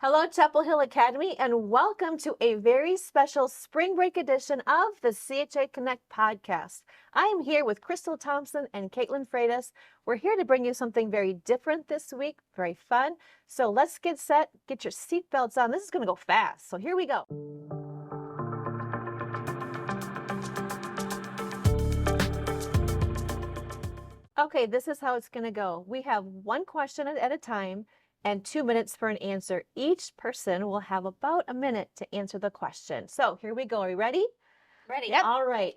Hello, Chapel Hill Academy, and welcome to a very special spring break edition of the CHA Connect podcast. I am here with Crystal Thompson and Katelyn Freitas. We're here to bring you something very different this week, very fun. So let's get set, get your seatbelts on. This is going to go fast, so here we go. Okay, this is how it's going to go. We have one question at a time and 2 minutes for an answer. Each person will have about a minute to answer the question. So here we go. Are you ready? Ready. Yep. All right.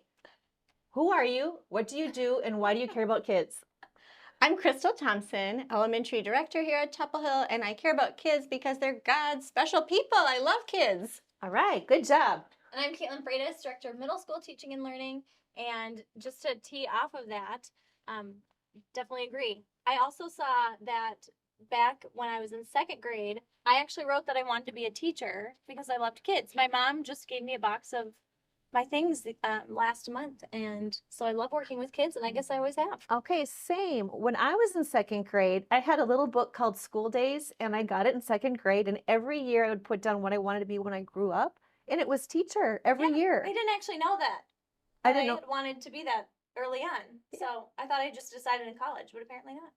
Who are you? What do you do? And why do you care about kids? I'm Crystal Thompson, elementary director here at Chapel Hill, and I care about kids because they're God's special people. I love kids. All right. Good job. And I'm Katelyn Freitas, director of middle school teaching and learning. And just to tee off of that, definitely agree. I also saw that back when I was in second grade, I actually wrote that I wanted to be a teacher because I loved kids. My mom just gave me a box of my things last month, and so I love working with kids, and I guess I always have. Okay, same. When I was in second grade, I had a little book called School Days, and I got it in second grade, and every year I would put down what I wanted to be when I grew up, and it was teacher every year. I didn't actually know that. I didn't know. Had wanted to be that early on, so I thought I just decided in college, but apparently not.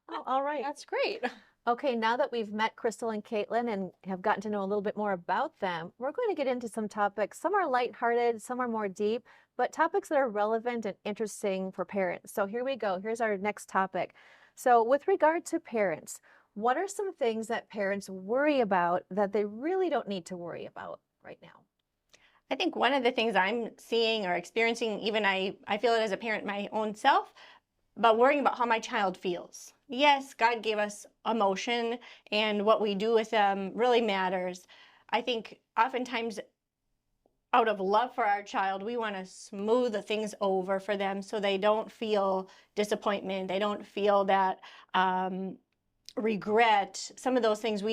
Oh, all right. That's great. Okay, now that we've met Crystal and Katelyn and have gotten to know a little bit more about them, we're going to get into some topics. Some are lighthearted, some are more deep, but topics that are relevant and interesting for parents. So here we go. Here's our next topic. So with regard to parents, what are some things that parents worry about that they really don't need to worry about right now? I think one of the things I'm seeing or experiencing, even I feel it as a parent my own self, but worrying about how my child feels. Yes, God gave us emotion, and what we do with them really matters. I think oftentimes out of love for our child, we want to smooth the things over for them so they don't feel disappointment. They don't feel that regret. Some of those things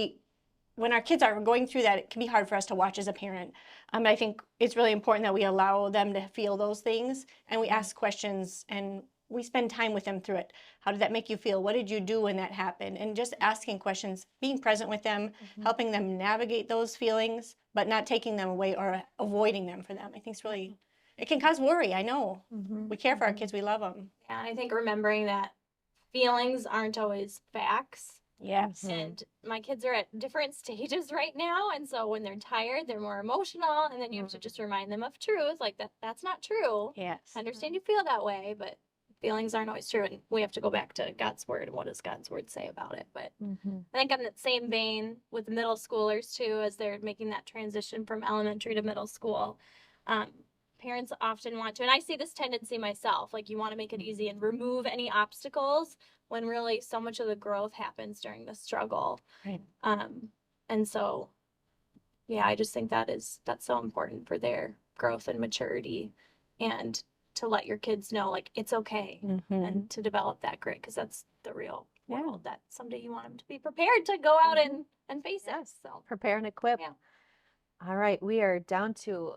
when our kids are going through that, it can be hard for us to watch as a parent. I think it's really important that we allow them to feel those things, and we ask questions and we spend time with them through it. How did that make you feel? What did you do when that happened? And just asking questions, being present with them, helping them navigate those feelings, but not taking them away or avoiding them for them. I think it's really, it can cause worry. I know. We care for our kids. We love them. Yeah, and I think remembering that feelings aren't always facts. Yes. And my kids are at different stages right now, and so when they're tired, they're more emotional, and then you have to just remind them of truth, like that's not true. Yes. I understand you feel that way, but feelings aren't always true, and we have to go back to God's word and what does God's word say about it. But I think on that same vein with middle schoolers too, as they're making that transition from elementary to middle school, parents often want to, and I see this tendency myself, like you want to make it easy and remove any obstacles when really so much of the growth happens during the struggle. Right. And so, yeah, I just think that's so important for their growth and maturity, and to let your kids know, like, it's okay, and to develop that grit, because that's the real world that someday you want them to be prepared to go out and face it. So Prepare and equip. Yeah. All right, we are down to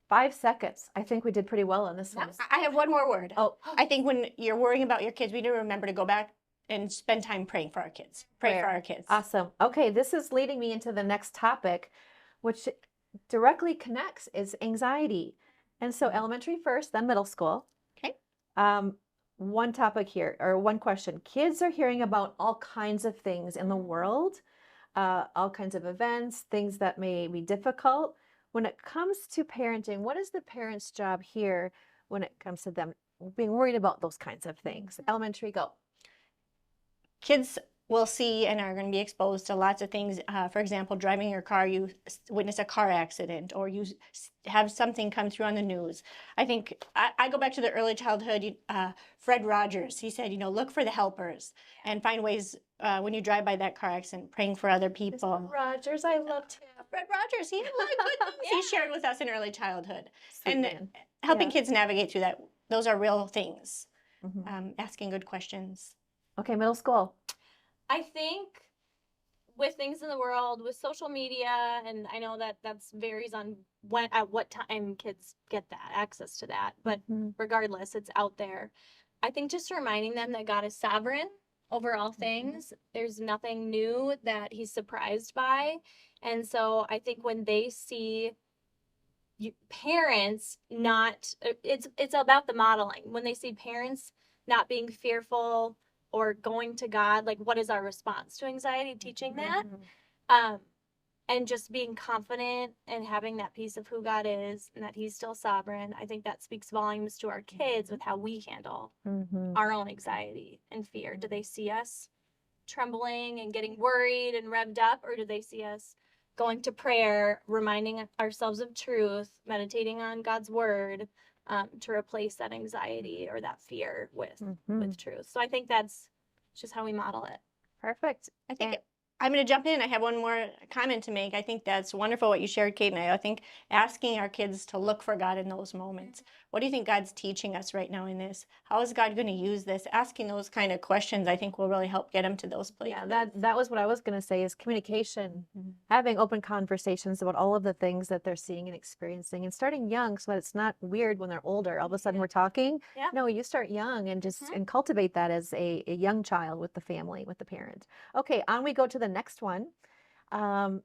5 seconds. I think we did pretty well on this one. I have one more word. Oh, I think when you're worrying about your kids, we need to remember to go back and spend time praying for our kids. Pray for our kids. Awesome. Okay, this is leading me into the next topic, which directly connects, is anxiety. And so elementary first, then middle school. Okay. One topic here, or one question. Kids are hearing about all kinds of things in the world, all kinds of events, things that may be difficult. When it comes to parenting, what is the parent's job here when it comes to them being worried about those kinds of things? Elementary, go. Kids will see and are going to be exposed to lots of things. For example, driving your car, you witness a car accident, or you have something come through on the news. I think I go back to the early childhood. Fred Rogers, he said, look for the helpers and find ways when you drive by that car accident, praying for other people. Mr. Rogers, I loved him. Fred Rogers, he had a lot of good things he shared with us in early childhood. Sweet and man. helping kids navigate through that. Those are real things. Asking good questions. Okay, middle school. I think with things in the world, with social media, and I know that varies on at what time kids get that access to that, but regardless, it's out there. I think just reminding them that God is sovereign over all things. There's nothing new that he's surprised by. And so I think when they see parents not, it's about the modeling. When they see parents not being fearful or going to God, like what is our response to anxiety? Teaching that. And just being confident and having that piece of who God is and that he's still sovereign. I think that speaks volumes to our kids with how we handle our own anxiety and fear. Do they see us trembling and getting worried and revved up, or do they see us going to prayer, reminding ourselves of truth, meditating on God's word, to replace that anxiety or that fear with truth? So I think that's just how we model it. Perfect. I think I'm going to jump in. I have one more comment to make. I think that's wonderful what you shared, Kate, and I think asking our kids to look for God in those moments. What do you think God's teaching us right now in this? How is God going to use this? Asking those kind of questions, I think, will really help get them to those places. Yeah, that was what I was going to say is communication, having open conversations about all of the things that they're seeing and experiencing, and starting young so that it's not weird when they're older. All of a sudden we're talking. Yeah. No, you start young and just and cultivate that as a young child with the family, with the parent. Okay, on we go to the next one.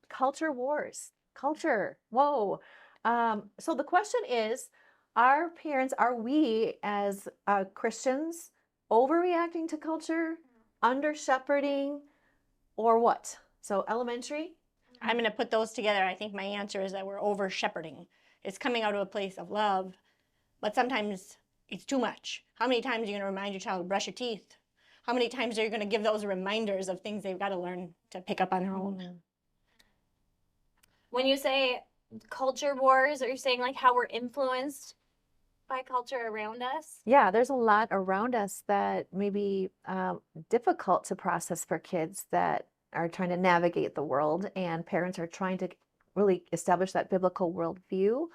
Culture wars. Culture. Whoa. So the question is, are we as Christians overreacting to culture, under shepherding, or what? So elementary. I'm going to put those together. I think my answer is that we're over shepherding. It's coming out of a place of love, but sometimes it's too much. How many times are you going to remind your child to brush your teeth? How many times are you going to give those reminders of things they've got to learn to pick up on their own? When you say culture wars, are you saying like how we're influenced by culture around us? Yeah, there's a lot around us that may be difficult to process for kids that are trying to navigate the world, and parents are trying to really establish that biblical worldview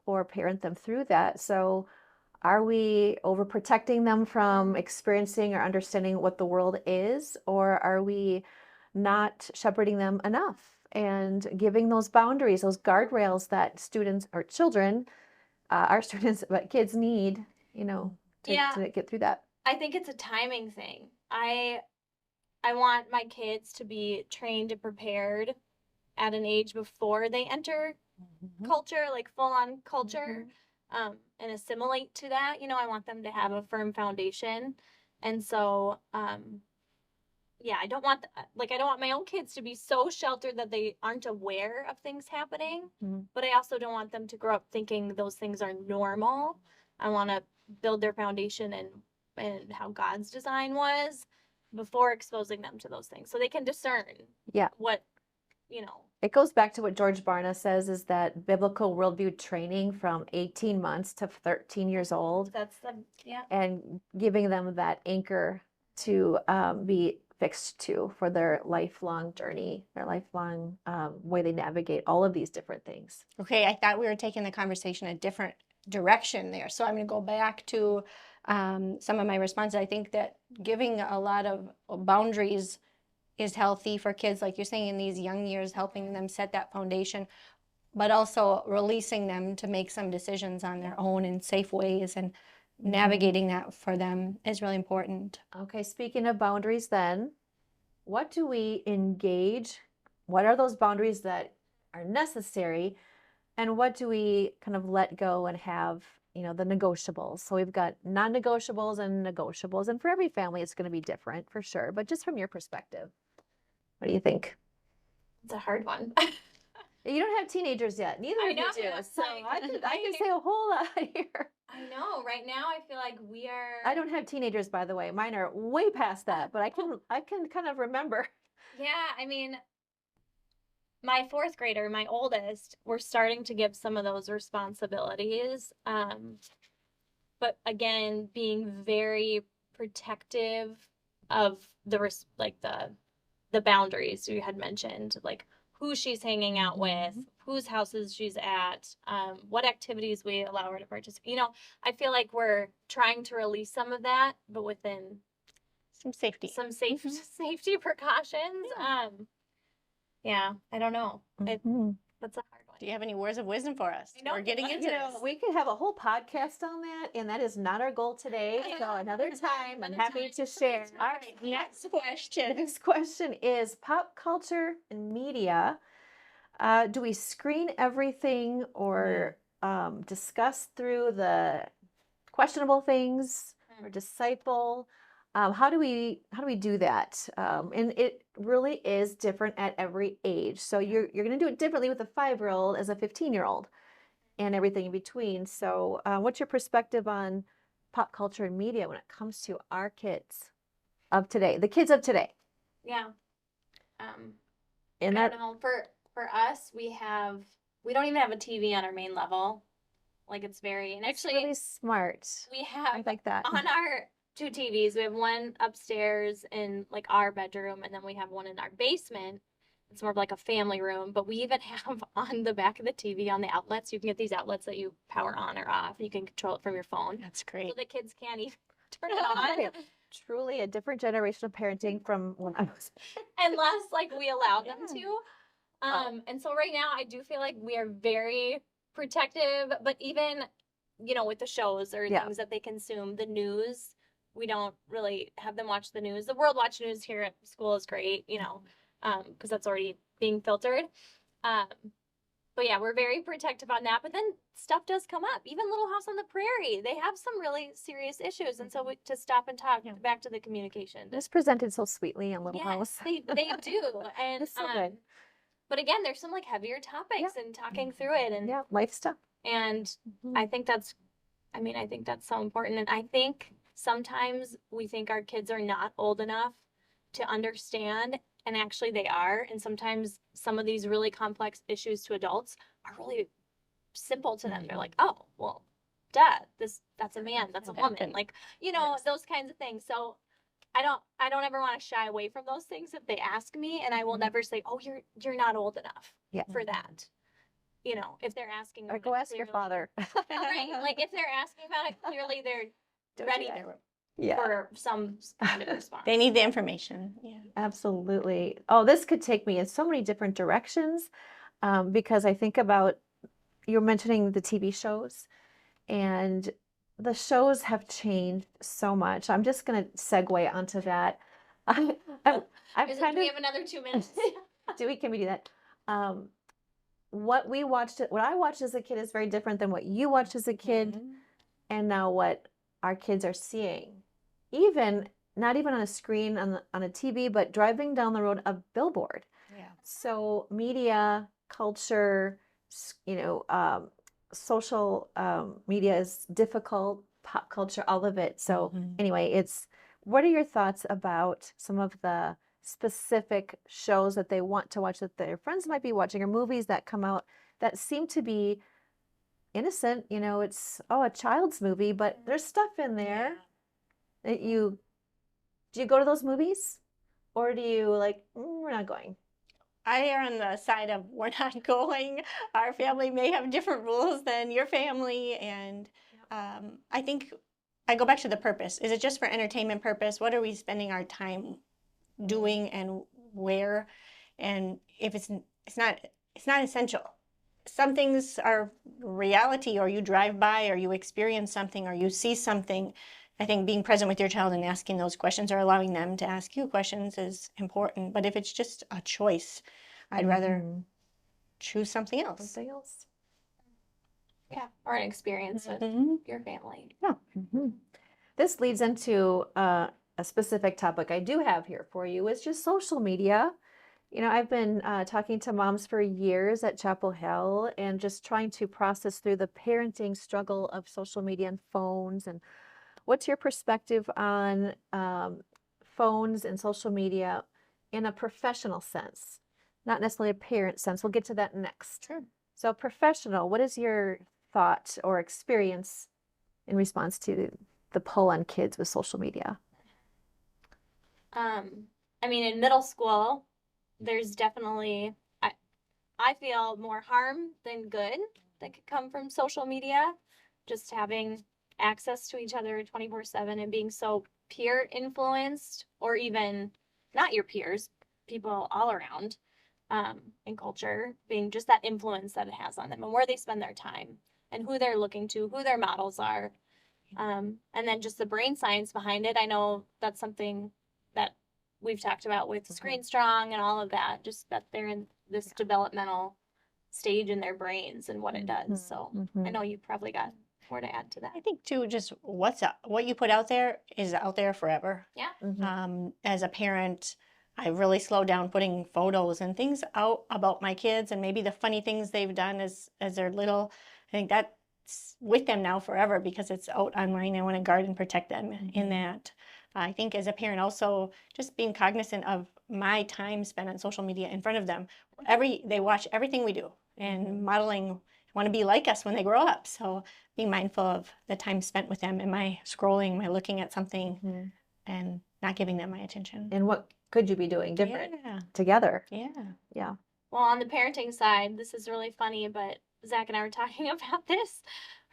or parent them through that. So are we overprotecting them from experiencing or understanding what the world is, or are we not shepherding them enough and giving those boundaries, those guardrails that students or children, our students, but kids need, to get through that? I think it's a timing thing. I want my kids to be trained and prepared at an age before they enter culture, like full-on culture, and assimilate to that. I want them to have a firm foundation. And so, I don't want my own kids to be so sheltered that they aren't aware of things happening, but I also don't want them to grow up thinking those things are normal. I want to build their foundation and how God's design was before exposing them to those things so they can discern what. It goes back to what George Barna says, is that biblical worldview training from 18 months to 13 years old. And giving them that anchor to be fixed to for their lifelong journey, their lifelong way they navigate all of these different things. Okay, I thought we were taking the conversation a different direction there. So I'm going to go back to some of my responses. I think that giving a lot of boundaries is healthy for kids, like you're saying, in these young years, helping them set that foundation, but also releasing them to make some decisions on their own in safe ways, and navigating that for them is really important. Okay, speaking of boundaries then, what do we engage? What are those boundaries that are necessary? And what do we kind of let go and have, the negotiables? So we've got non-negotiables and negotiables. And for every family, it's going to be different for sure. But just from your perspective, what do you think? It's a hard one. You don't have teenagers yet. Neither of you do. So I can say a whole lot here. I know. Right now, I feel like we are. I don't have teenagers, by the way. Mine are way past that, but I can kind of remember. Yeah, I mean, my fourth grader, my oldest, we're starting to give some of those responsibilities. But again, being very protective of the boundaries you had mentioned, like who she's hanging out with, whose houses she's at, what activities we allow her to participate. I feel like we're trying to release some of that, but within some safety precautions. Yeah, I don't know. That's a hard one. Do you have any words of wisdom for us? I know, We're getting into this. We could have a whole podcast on that, and that is not our goal today. So another time, I'm happy to share. All right, next question. Next question is pop culture and media. Do we screen everything or discuss through the questionable things or disciple? How do we do that? And it really is different at every age. So you're going to do it differently with a 5-year-old as a 15-year-old, and everything in between. So, what's your perspective on pop culture and media when it comes to our kids of today, the kids of today? Yeah. And I that don't know. For us, we don't even have a TV on our main level. Like it's very, and it's actually really smart. we I have like that. on our 2 TVs. We have one upstairs in like our bedroom, and then we have one in our basement. It's more of like a family room, but we even have on the back of the TV on the outlets. You can get these outlets that you power on or off. You can control it from your phone. That's So great. the kids can't even turn it on Truly a different generation of parenting from when I was. unless like we allow them Yeah. to. And so right now I do feel like we are very protective, but even, with the shows or things that they consume, the news, we don't really have them watch the news. The World Watch News here at school is great, because that's already being filtered. But yeah, we're very protective on that. But then stuff does come up. Even Little House on the Prairie, they have some really serious issues. And so to stop and talk, back to the communication. It's presented so sweetly in Little Yes, House. they do. And It's so good. but again, there's some like heavier topics and talking through it and Life stuff. and I think that's so important. And I think sometimes we think our kids are not old enough to understand, and actually they are. And sometimes some of these really complex issues to adults are really simple to them. They're like, oh, well, duh, that's a man, that's a woman. Like, those kinds of things. So I don't ever want to shy away from those things if they ask me, and I will never say, oh, you're not old enough for that. If they're asking. Or go ask your father. Right. Like if they're asking about it, clearly they're ready Yeah. for some kind of response. They need the information. Yeah. Absolutely. Oh, this could take me in so many different directions, because I think about, you're mentioning the TV shows, and the shows have changed so much. I'm just going to segue onto that. I'm Do we have another 2 minutes? Can we do that? What I watched as a kid is very different than what you watched as a kid, and now what our kids are seeing. Not even on a screen on a TV, but driving down the road, a billboard. Yeah. So media, culture, social media is difficult, pop culture, all of it. So anyway, what are your thoughts about some of the specific shows that they want to watch that their friends might be watching, or movies that come out that seem to be innocent? It's a child's movie, but there's stuff in there that do you go to those movies, or do you we're not going? I am on the side of we're not going. Our family may have different rules than your family, and I think I go back to the purpose. Is it just for entertainment purpose? What are we spending our time doing, and where? And if it's not essential. Some things are reality, or you drive by, or you experience something, or you see something. I think being present with your child and asking those questions, or allowing them to ask you questions, is important. But if it's just a choice, I'd rather choose something else. Yeah, or an experience with your family. Yeah. This leads into a specific topic I do have here for you. It's just social media. I've been talking to moms for years at Chapel Hill, and just trying to process through the parenting struggle of social media and phones. And what's your perspective on phones and social media in a professional sense, not necessarily a parent sense? We'll get to that next. Sure. So professional, what is your thought or experience in response to the pull on kids with social media? In middle school, there's definitely, I feel more harm than good that could come from social media. Just having access to each other 24/7 and being so peer influenced, or even not your peers, people all around, in culture, being just that influence that it has on them and where they spend their time and who they're looking to, who their models are. And then just the brain science behind it. I know that's something that we've talked about with Screen Strong and all of that, just that they're in this developmental stage in their brains and what it does. So I know you probably got more to add to that. I think too, just what you put out there is out there forever. Yeah. As a parent, I really slowed down putting photos and things out about my kids and maybe the funny things they've done as they're little. I think that's with them now forever because it's out online. I want to guard and protect them in that. I think as a parent also just being cognizant of my time spent on social media in front of them. They watch everything we do and modeling, want to be like us when they grow up. So being mindful of the time spent with them. Am I scrolling? Am I looking at something and not giving them my attention? And what could you be doing different Yeah. together? Yeah. Well, on the parenting side, this is really funny, but Zach and I were talking about this.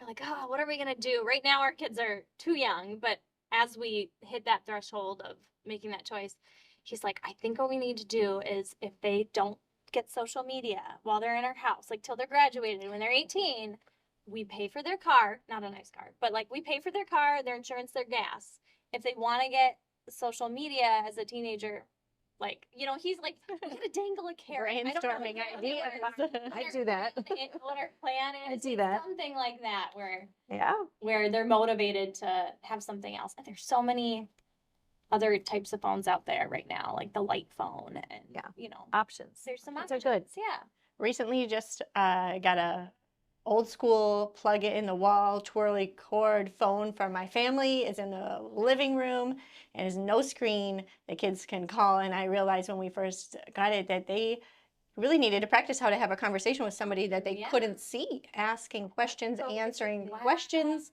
We're like, oh, what are we going to do? Right now, our kids are too young, but as we hit that threshold of making that choice, he's like, I think what we need to do is if they don't get social media while they're in our house, like till they're graduated, when they're 18, we pay for their car, not a nice car, but like we pay for their car, their insurance, their gas. If they want to get social media as a teenager, like, you know, he's like, we gotta dangle a carrot. Brainstorming ideas. I do that. What our plan is. I do that. Something like that Yeah. where they're motivated to have something else. And there's so many other types of phones out there right now, like the light phone and, you know, Options. there's some Those are options. good. Yeah. Recently just got a old school plug it in the wall twirly cord phone from my family. It's in the living room and there's no screen. The kids can call, and I realized when we first got it that they really needed to practice how to have a conversation with somebody that they couldn't see, asking questions, answering questions,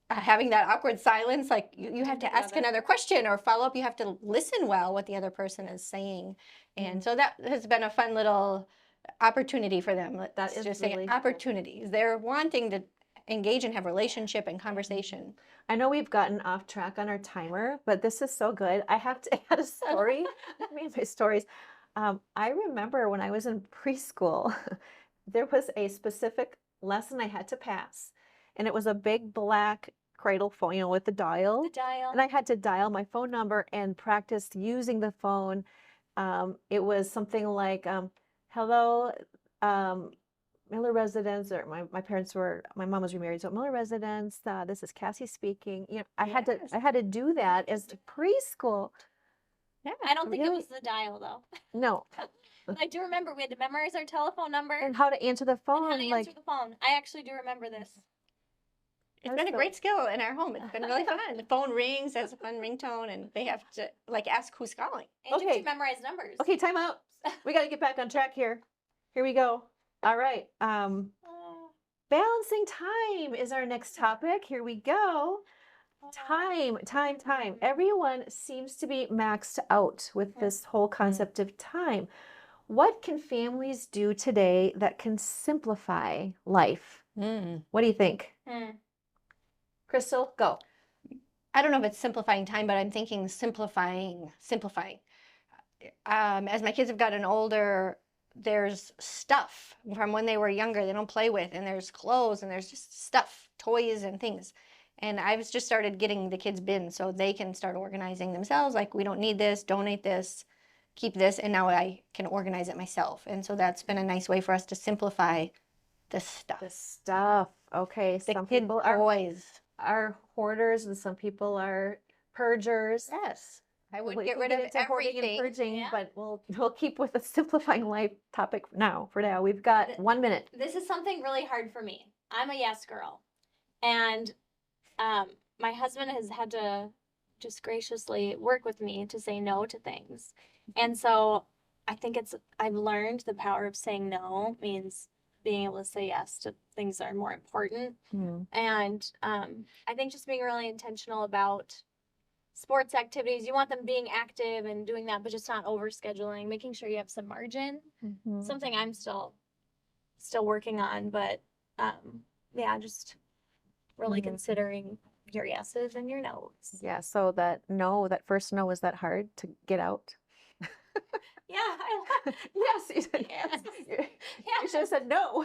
having that awkward silence, like you have to ask another question or follow up. You have to listen well what the other person is saying. And so that has been a fun little opportunity for them. That is just really say opportunities. They're wanting to engage and have relationship and conversation. I know we've gotten off track on our timer, but this is so good. I have to add a story. Me and my stories. I remember when I was in preschool, there was a specific lesson I had to pass, and it was a big black cradle phone, you know, with the dial. And I had to dial my phone number and practice using the phone. It was something like, hello, Miller residence, or my mom was remarried, so Miller residence, this is Kassie speaking. You know, I had to do that as preschool. Yeah, I don't think it was the dial though. No. I do remember we had to memorize our telephone number And how to answer the phone. and how to answer the phone. I actually do remember this. It's been a great skill in our home. It's been really fun. The phone rings as a fun ringtone, and they have to like ask who's calling. And you have to memorize numbers. Okay, time out. We got to get back on track here. Here we go. All right. Balancing time is our next topic. Here we go. Time. Everyone seems to be maxed out with this whole concept of time. What can families do today that can simplify life? What do you think? Crystal, go. I don't know if it's simplifying time, but I'm thinking simplifying. As my kids have gotten older, there's stuff from when they were younger they don't play with, and there's clothes, and there's just stuff, toys and things. And I've just started getting the kids bins so they can start organizing themselves. Like, we don't need this, donate this, keep this, and now I can organize it myself. And so that's been a nice way for us to simplify the stuff. Okay. Some people are hoarders, and some people are purgers. Yes. I would We get can rid of into hoarding and everything. purging, but we'll keep with the simplifying life topic for now. We've got 1 minute. This is something really hard for me. I'm a yes girl. And my husband has had to just graciously work with me to say no to things. And so I think I've learned the power of saying no means being able to say yes to things that are more important. And I think just being really intentional about sports activities. You want them being active and doing that, but just not over scheduling, making sure you have some margin. Something I'm still working on, but yeah, just really considering your yeses and your nos. Yeah, so that first no, was that hard to get out? Yeah, I Yes, you said yes. You should have said no.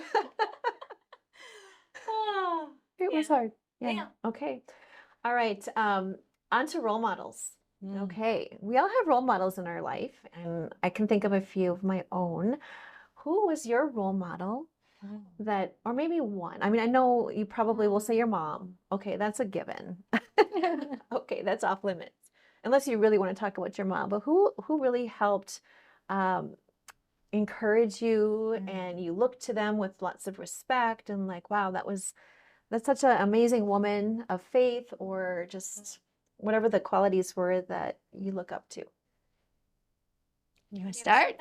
oh, It was yeah. hard. Yeah. Yeah. Okay. All right. On to role models. Mm. Okay. We all have role models in our life, and I can think of a few of my own. Who was your role model that, or maybe one? I mean, I know you probably will say your mom. Okay, that's a given. Okay, that's off limits. Unless you really want to talk about your mom, but who really helped encourage you and you look to them with lots of respect and like, wow, that's such an amazing woman of faith, or just whatever the qualities were that you look up to. You want to start?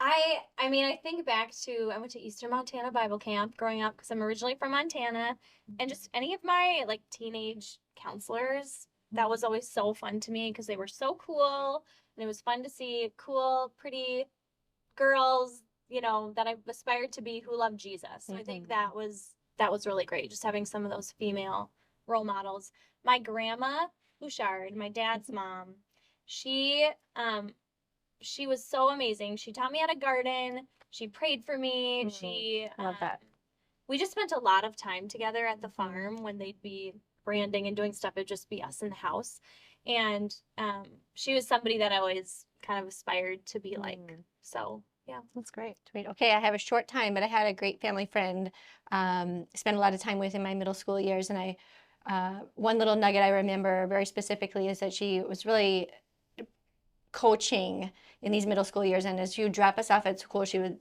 I mean, I think back to I went to Eastern Montana Bible Camp growing up because I'm originally from Montana, and just any of my like teenage counselors, that was always so fun to me because they were so cool, and it was fun to see cool, pretty girls, you know, that I aspired to be who loved Jesus. So I think that was really great, just having some of those female role models. My grandma, Bouchard, my dad's mom, she was so amazing. She taught me how to garden. She prayed for me. She Love that. We just spent a lot of time together at the farm when they'd be branding and doing stuff. It'd just be us in the house. And she was somebody that I always kind of aspired to be like. So yeah, That's great. Great. Okay, I have a short time, but I had a great family friend. Spent a lot of time with in my middle school years, and one little nugget I remember very specifically is that she was really coaching in these middle school years, and as she would drop us off at school, she would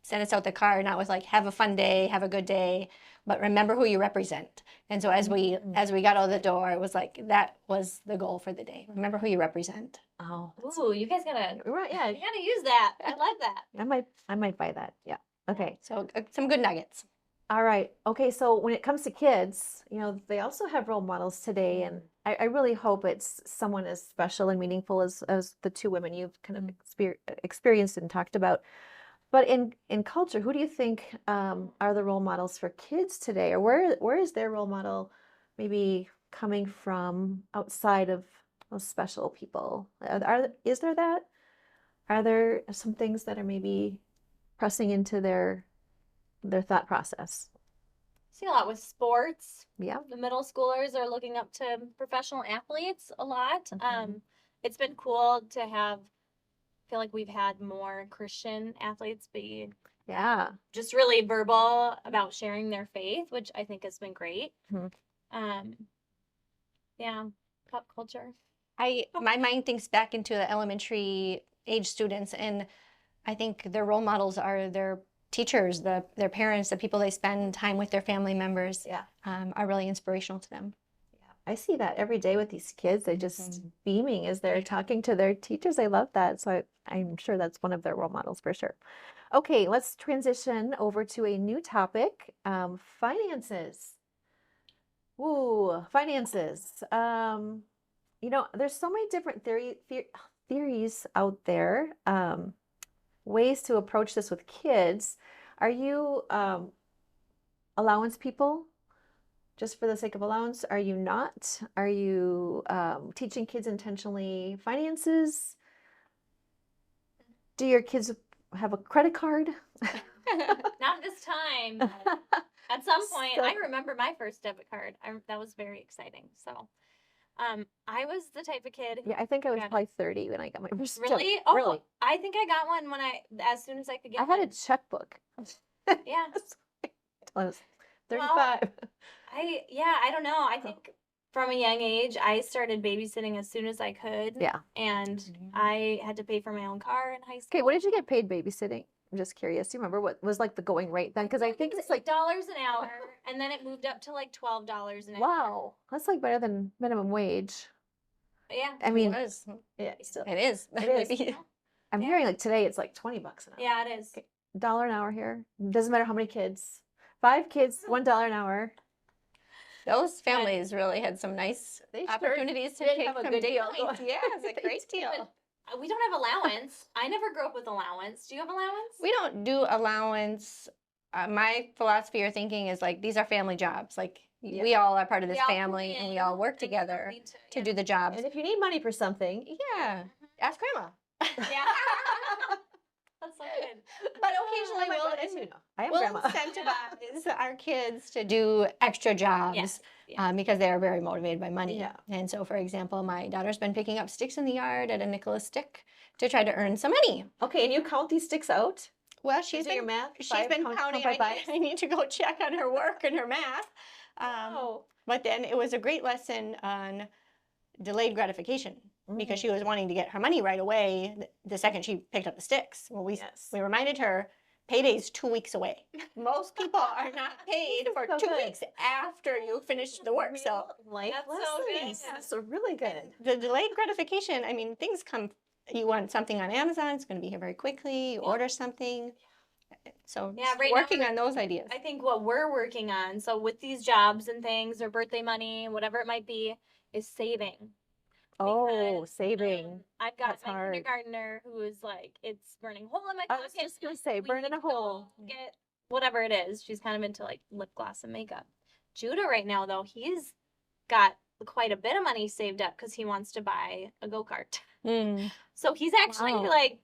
send us out the car, not with like, have a fun day, have a good day, but remember who you represent. And so as we got out the door, it was like, that was the goal for the day. Remember who you represent. Oh, ooh, you guys gotta right. Yeah, you gotta use that. I love that. I might buy that. Yeah. Okay. So some good nuggets. All right. Okay. So when it comes to kids, you know, they also have role models today, and I really hope it's someone as special and meaningful as the two women you've kind of experienced and talked about. But in culture, who do you think are the role models for kids today, or where is their role model maybe coming from outside of those special people? Is there that? Are there some things that are maybe pressing into their thought process? See a lot with sports. Yeah. The middle schoolers are looking up to professional athletes a lot. It's been cool to feel like we've had more Christian athletes be just really verbal about sharing their faith, which I think has been great. Yeah, pop culture. My mind thinks back into the elementary age students, and I think their role models are their teachers, their parents, the people they spend time with, their family members, are really inspirational to them. I see that every day with these kids. They just beaming as they're talking to their teachers. I love that. So I'm sure that's one of their role models for sure. Okay, let's transition over to a new topic, finances. Ooh, finances. You know, there's so many different theories out there, ways to approach this with kids. Are you allowance people? Just for the sake of allowance? Are you not? Are you teaching kids intentionally finances? Do your kids have a credit card? Not this time. But at some point, I remember my first debit card. That was very exciting. So, I was the type of kid. Yeah, I think I was probably 30 when I got my first. Really? Debit. Oh, really? I think I got one as soon as I could get. I had a checkbook. Yeah. I was 35. Well, I don't know. I think from a young age, I started babysitting as soon as I could. Yeah. And I had to pay for my own car in high school. Okay, what did you get paid babysitting? I'm just curious. Do you remember what was like the going rate then? Because I think it's like $8 an hour, and then it moved up to like $12 an hour. Wow, that's like better than minimum wage. Yeah. I mean, yeah, still, it is. It is. I'm hearing like today it's like $20 an hour. Yeah, it is. Okay. $1 an hour here. Doesn't matter how many kids. 5 kids, $1 an hour. Those families really had some nice opportunities to take some deals. Yeah, it's a great deal. We don't have allowance. I never grew up with allowance. Do you have allowance? We don't do allowance. My philosophy or thinking is like, these are family jobs. Like we all are part of this family, and we all work together to do the jobs. And if you need money for something, ask grandma. Yeah. That's so good. But occasionally my we'll, goodness, you know, I am we'll grandma. incentivize our kids to do extra jobs. Yes. Yeah. Because they are very motivated by money. Yeah. And so, for example, my daughter's been picking up sticks in the yard at a nickel a stick to try to earn some money. Okay, and you count these sticks out? Well, You she's do your been math? she's Five, been count counting. by fives? I need to go check on her work and her math. Oh. But then it was a great lesson on delayed gratification because she was wanting to get her money right away the second she picked up the sticks. Well, we reminded her payday's 2 weeks away. Most people are not paid for so 2 good. weeks after you finish the work. So Life That's so good. lessons. That's really good. the delayed gratification, I mean, things come, you want something on Amazon, it's going to be here very quickly. You order something. So Yeah, just right now working we're- on those ideas. I think what we're working on, so with these jobs and things or birthday money, whatever it might be, is saving. Oh, Because, saving. I've got That's my hard. kindergartner who is like, it's burning a hole in my I pocket. was just going to say, We burning need a to go hole. Get whatever it is. She's kind of into like lip gloss and makeup. Judah right now though, he's got quite a bit of money saved up because he wants to buy a go-kart. So he's actually Wow. like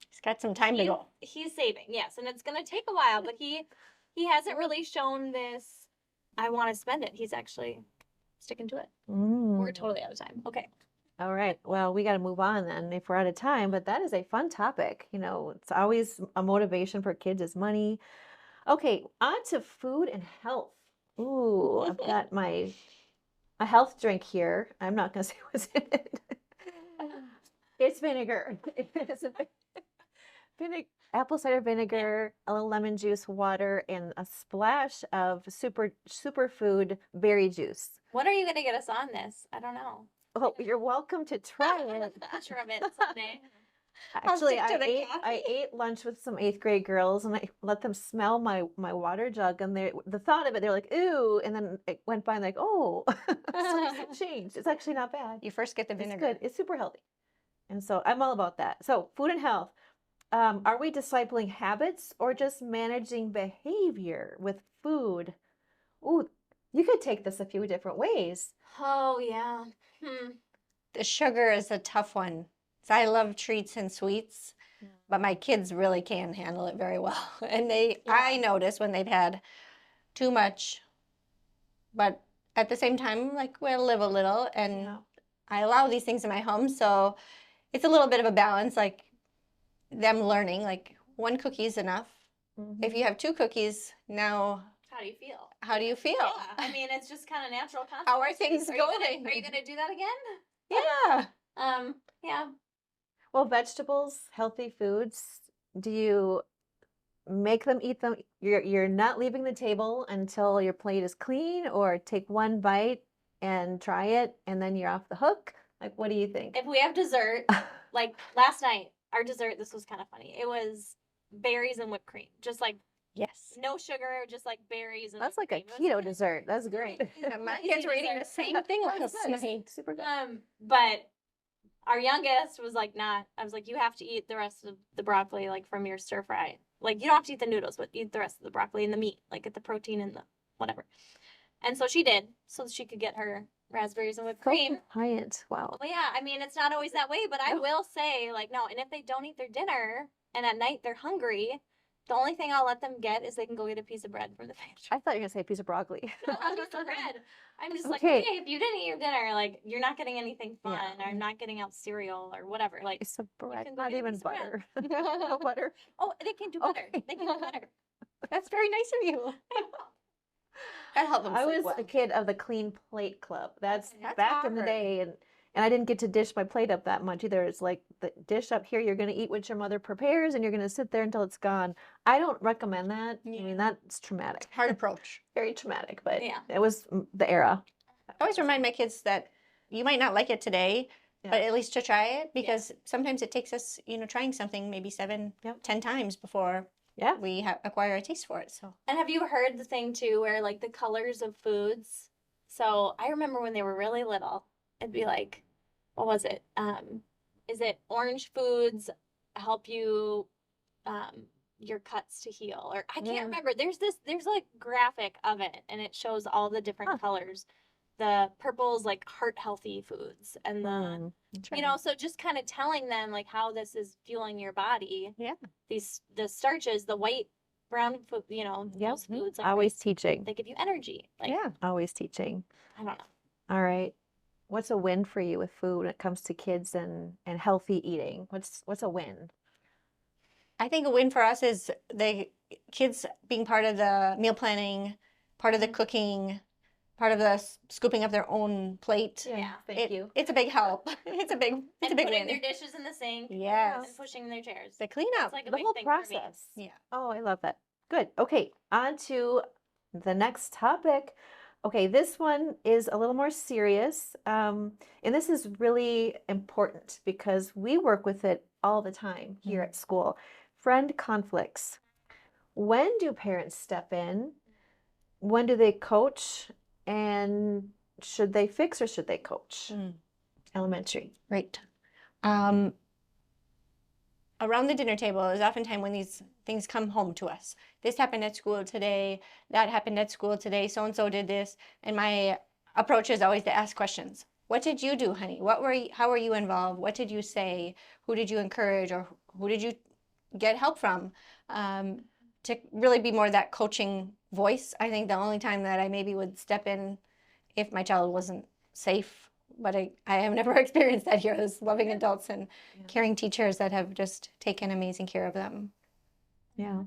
He's got some time to go. he's saving, yes, and it's gonna take a while, but he hasn't really shown this. I want to spend it. He's actually sticking to it. We're totally out of time. Okay. All right. Well, we got to move on then if we're out of time, but that is a fun topic. You know, it's always a motivation for kids is money. Okay, on to food and health. Ooh, I've got a health drink here. I'm not going to say what's in it. It's vinegar. It's apple cider vinegar, a little lemon juice, water, and a splash of superfood berry juice. When are you gonna get us on this? I don't know. Oh, you're welcome to try it. A picture of it someday. Actually, stick to the I coffee. ate lunch with some 8th grade girls, and I let them smell my water jug, and the thought of it, they're like, "Ooh!" And then it went by, and like, "Oh, something's changed. It's actually not bad. You first get the It's vinegar. good. It's super healthy." And so I'm all about that. So food and health. Are we discipling habits or just managing behavior with food? Ooh, you could take this a few different ways. Oh yeah. The sugar is a tough one. So I love treats and sweets, but my kids really can handle it very well. And I notice when they've had too much, but at the same time, like we'll live a little, and I allow these things in my home. So it's a little bit of a balance, like them learning, like one cookie is enough. If you have 2 cookies, now How do you feel? how do you feel? Yeah, I mean, it's just kind of natural. How are things Are going? you gonna do that again? Yeah. Yeah. Well, vegetables, healthy foods, do you make them eat them? You're not leaving the table until your plate is clean, or take one bite and try it and then you're off the hook? Like, what do you think? If we have dessert, like last night, our dessert, this was kind of funny. It was berries and whipped cream. Just like Yes. no sugar, just like berries and That's like whipped a cream. It was keto dessert. That's great. Yeah, my Easy kids were eating the dessert. same thing last That's night. super good. But our youngest was like, not. I was like, you have to eat the rest of the broccoli, like from your stir fry. Like, you don't have to eat the noodles, but eat the rest of the broccoli and the meat, like get the protein and the whatever. And so she did, so she could get her raspberries and whipped cream. Compliant. Wow. Well, yeah, I mean, it's not always that way, but I will say, like, no. And if they don't eat their dinner and at night they're hungry, the only thing I'll let them get is they can go get a piece of bread from the pantry. I thought you were going to say a piece of broccoli. No, a piece of bread. I'm just like, Okay. okay, if you didn't eat your dinner, like, you're not getting anything fun, Yeah. or I'm not getting out cereal or whatever. Like, Piece of bread. can go Not get a even piece of bread. butter. No butter. oh, they can do butter. Okay. They can do butter. That's very nice of you. That helped them I sleep was well. a kid of the clean plate club. That's That's back in the hard. day, and I didn't get to dish my plate up that much either. It's like the dish up here, you're going to eat what your mother prepares, and you're going to sit there until it's gone. I don't recommend that. I mean, that's traumatic. Hard approach. Very traumatic, but Yeah. it was the era. I always remind my kids that you might not like it today, Yeah. but at least to try it, because sometimes it takes us, trying something maybe 7, Yep. 10 times before Yeah. we acquire a taste for it. So And have you heard the thing too, where like the colors of foods? So I remember when they were really little, it'd be like, what was it? Is it orange foods help you, your cuts to heal? Or I can't remember. There's like graphic of it, and it shows all the different colors. The purple's like heart healthy foods, and the You know, so just kind of telling them like how this is fueling your body. Yeah. The starches, the white, brown food, you know, Yep. those foods like Always teaching. they give you energy. Like, Yeah, always teaching. I don't know. All right. What's a win for you with food when it comes to kids and healthy eating? What's a win? I think a win for us is the kids being part of the meal planning, part of the cooking, part of the scooping up their own plate. Yeah. Thank you. It's a big help. It's a big And win. putting their dishes in the sink. Yes. And pushing their chairs. The cleanup. It's like a The big whole thing for me. process. Yeah. Oh, I love that. Good. Okay, on to the next topic. Okay, this one is a little more serious. And this is really important because we work with it all the time here at school. Friend conflicts. When do parents step in? When do they coach? And should they fix or should they coach? Elementary. Right. Around the dinner table is oftentimes when these things come home to us. This happened at school today. That happened at school today. So-and-so did this. And my approach is always to ask questions. What did you do, honey? How were you involved? What did you say? Who did you encourage? Or who did you get help from? To really be more that coaching voice. I think the only time that I maybe would step in if my child wasn't safe, but I have never experienced that here, as loving adults and caring teachers that have just taken amazing care of them. Yeah.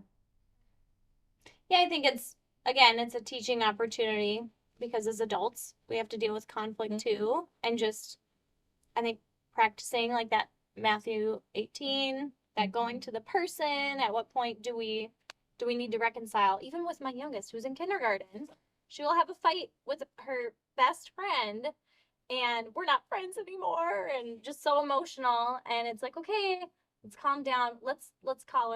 Yeah, I think it's a teaching opportunity because as adults, we have to deal with conflict too. And just, I think practicing like that Matthew 18, that going to the person, at what point do we need to reconcile? Even with my youngest who's in kindergarten, she will have a fight with her best friend and we're not friends anymore and just so emotional. And it's like, okay, let's calm down. Let's call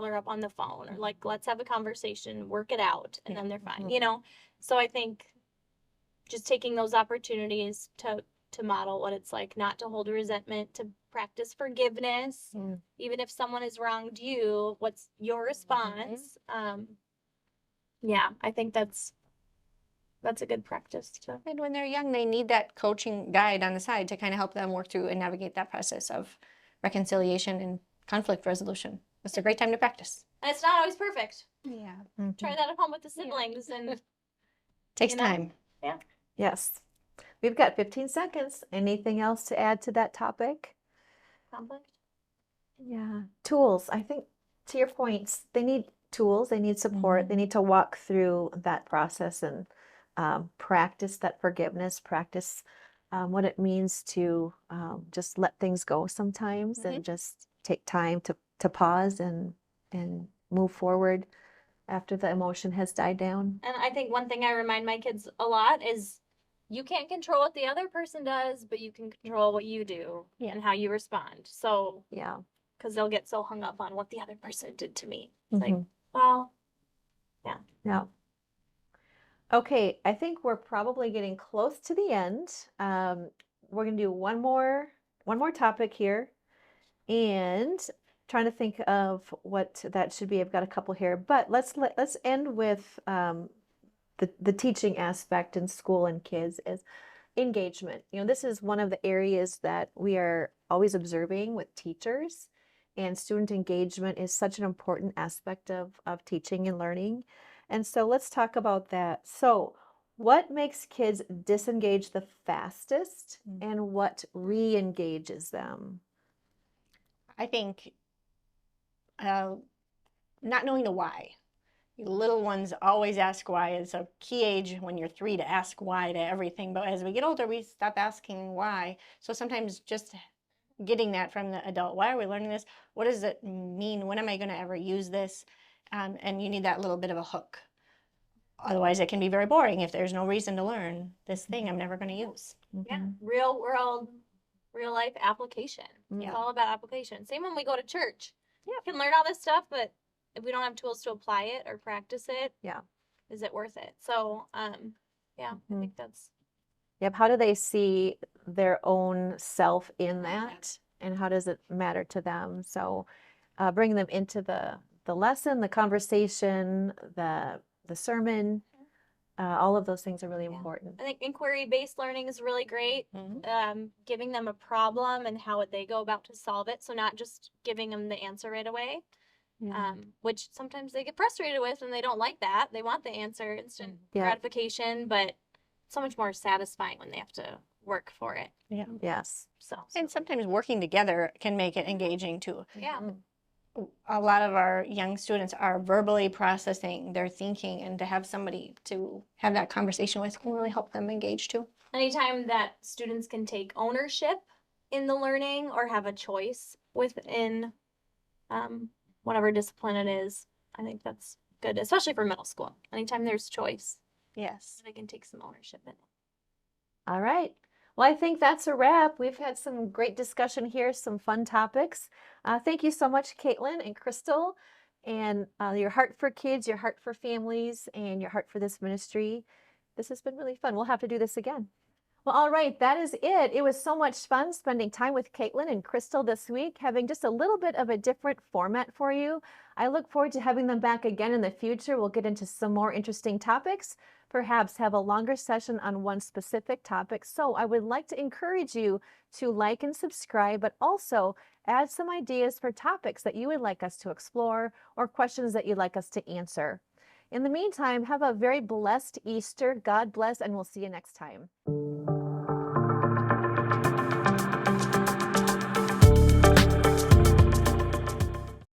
her up on the phone, or like, let's have a conversation, work it out, and then they're fine, you know? So I think just taking those opportunities to model what it's like not to hold resentment, to practice forgiveness, even if someone has wronged you, what's your response? Yeah, I think that's a good practice to. And when they're young, they need that coaching guide on the side to kind of help them work through and navigate that process of reconciliation and conflict resolution. It's a great time to practice. And it's not always perfect. Yeah. Try that at home with the siblings and Takes you know? time. Yeah. Yes. We've got 15 seconds. Anything else to add to that topic? Conflict. Yeah. Tools. I think to your points, they need tools, they need support, they need to walk through that process and practice that forgiveness, practice what it means to just let things go sometimes and just take time to pause and move forward after the emotion has died down. And I think one thing I remind my kids a lot is you can't control what the other person does, but you can control what you do and how you respond. So, Yeah. because they'll get so hung up on what the other person did to me. It's like, well, yeah. Yeah. Okay, I think we're probably getting close to the end. We're gonna do one more topic here, and trying to think of what that should be. I've got a couple here, but let's end with the teaching aspect in school and kids is engagement. You know, this is one of the areas that we are always observing with teachers, and student engagement is such an important aspect of teaching and learning. And so let's talk about that. So what makes kids disengage the fastest and what re-engages them? I think not knowing the why. Little ones always ask why. It's a key age when you're 3 to ask why to everything. But as we get older, we stop asking why. So sometimes just getting that from the adult. Why are we learning this? What does it mean? When am I going to ever use this? And you need that little bit of a hook. Otherwise, it can be very boring if there's no reason to learn this thing I'm never going to use. Yeah. Real world, real life application. Yeah. It's all about application. Same when we go to church. Yeah. You can learn all this stuff, but if we don't have tools to apply it or practice it, is it worth it? So, yeah, I think that's. Yep. How do they see their own self in that, and how does it matter to them? So, bringing them into the lesson, the conversation, the sermon, All of those things are really Yeah. important. I think inquiry-based learning is really great. Mhm. Giving them a problem and how would they go about to solve it. So not just giving them the answer right away, which sometimes they get frustrated with and they don't like that. They want the answer, instant Yeah. gratification, but so much more satisfying when they have to work for it. Yeah. Yes. So And sometimes working together can make it engaging too. yeah. Mhm. A lot of our young students are verbally processing their thinking, and to have somebody to have that conversation with can really help them engage too. Anytime that students can take ownership in the learning or have a choice within whatever discipline it is, I think that's good, especially for middle school. Anytime there's choice, Yes. they can take some ownership in it. All right. Well, I think that's a wrap. We've had some great discussion here, some fun topics. Thank you so much, Katelyn and Crystal, and your heart for kids, your heart for families, and your heart for this ministry. This has been really fun. We'll have to do this again. Well, all right, that is it. It was so much fun spending time with Katelyn and Crystal this week, having just a little bit of a different format for you. I look forward to having them back again in the future. We'll get into some more interesting topics, perhaps have a longer session on one specific topic. So I would like to encourage you to like and subscribe, but also add some ideas for topics that you would like us to explore or questions that you'd like us to answer. In the meantime, have a very blessed Easter. God bless, and we'll see you next time.